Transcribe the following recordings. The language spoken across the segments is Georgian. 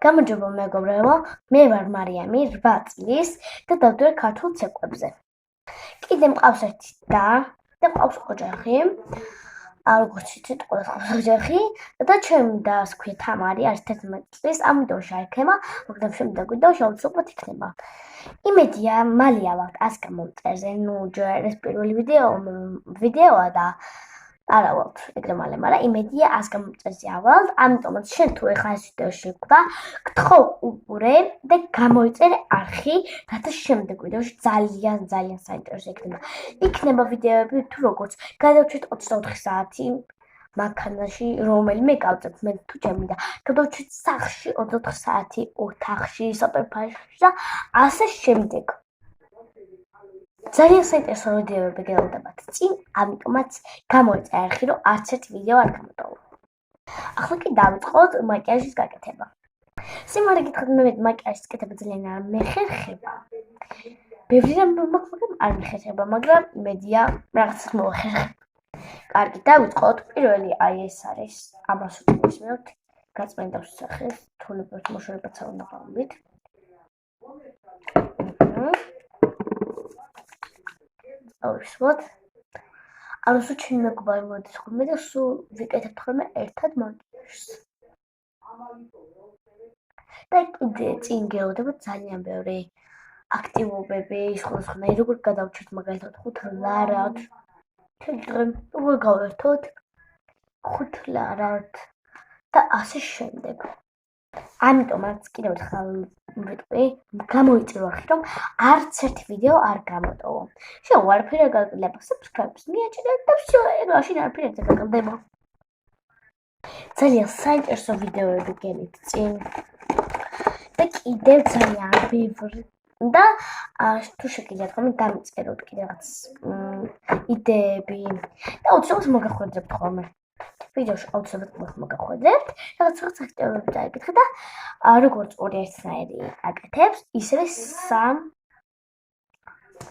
გამარჯობა მეგობრებო, მე ვარ მარიამი 8 წლის და დავდივარ ქართულ ცეკვებზე. კიდე მყავს ერთი და მყავს ოჯახი. როგორც იცით, ყველას ყავს ოჯახი და ჩემი დას ქვია თამარი, არის 11 წლის, ამიტომ შეიქნება, მაგრამ შემდეგ ვიდეოში აუცილებლად იქნება. იმედია, მალე ავალთ 100 გამომწერზე, ჯერ ეს პირველი ვიდეოა და არ ავალთ ეგრე მალე, მაგრამ იმედია 100 გამომწერზე ავალთ, ამიტომაც შენ თუ ეხლა ეს ვიდეოში გქვა, გთხოვ უყურე და გამოიწერე არხი, რათა შემდეგ ვიდეოში ძალიან საინტერესო იქნება. იქნება ვიდეოები თუ როგორც გადავჭით 24 საათი მანქანაში, რომელიმე გავწევთ მე თუ ჩემი და გადავჭით სახლში 24 საათი ოთახში, სუპერფარში და ასე შემდეგ. ძალიან საინტერესო ვიდეოები გელოდებათ წინ, ამიტომაც გამოიწერე არხი, რომ არც ერთ ვიდეო არ გამოტოვო. ახლა კი დავიწყოთ მაკიაჟის გაკეთება. სიმართლე გითხრათ, მე მაკიაჟის გაკეთება ძალიან არ მეხერხება. ბევრი რამ არ მეხერხება, მაგრამ იმედია რაღაცას მოვახერხებ. კარგი, დავიწყოთ. პირველი ეს არის, ამას ვისმენთ, გაწმენდავს სახეს, თულებად მოშორებაც არ უნდა გავამბით. ავისვათ. ანუ სულ ჩემი მეგობარი მოდის ხოლმე და სულ ვიკეთებთ ხოლმე ერთად მაკიაჟს. და კიდე წინ გელოდება ძალიან ბევრი აქტივობები, სხვადასხვანაირი, როგორ გადავჭერთ მაგალითად 5 ლარად. თელგრამ როგორ გავერთოთ 5 ლარად და ასე შემდეგ. ამიტომაც კიდევ ერთხელ ვიტყვი, გამოიწერე არხი, რომ არც ერთ ვიდეო არ გამოტოვო. შენ არაფერი არ გაგკლიდება, subscribe-ს მიაჭიდე და всё, ეგრე შენ არაფერი არ გაგკლიდება. ძალიან საინტერესო ვიდეოები გელით წინ. და კიდევ ძალიან ბევრი და თუ შეგიძლიათ ხოლმე დამიწეროთ კიდე რაღაც იდეები და აუცილებლად მოგახვედრებთ ხოლმე. ვიდეოში აუცილებლად მოგახვედრებთ, რაღაც აქტივობები დაიკითხე და როგორც ორი ერთნაირი აკეთებს, ისევე 3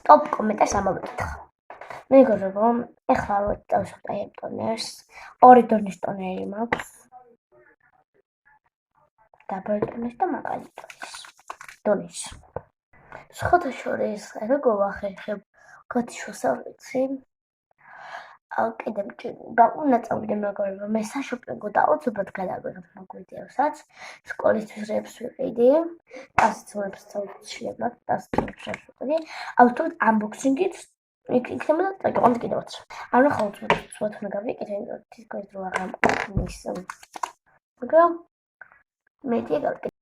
ტოპ კომენტარს ამოვიკითხა. მეგობრებო, ეხლა რომ დავშოთ აი ამ ტონერს, 2 დონის ტონერი მაქვს. დაბალი ტონის და მაღალი დონის. სხვადასხვა როგორ ვახერხებ გათიშოს არ ვიცი. კიდე და უნდა წავიდე მეგობრებო, მე საშოპინგო და აუცილებლად გადავიღებ მაგ ვიდეოსაც. სკოლისთვის რეებს ვიყიდი, დასწრებს წავშლებად, დასწრებს ვიყიდი. აუცილებლად unboxing-ით იქნება და წაიყვანთ კიდევაც. ანუ ხალხ უცბად გავიკეთე, თითქოს რო აღარ მის. მაგრამ მე დიახ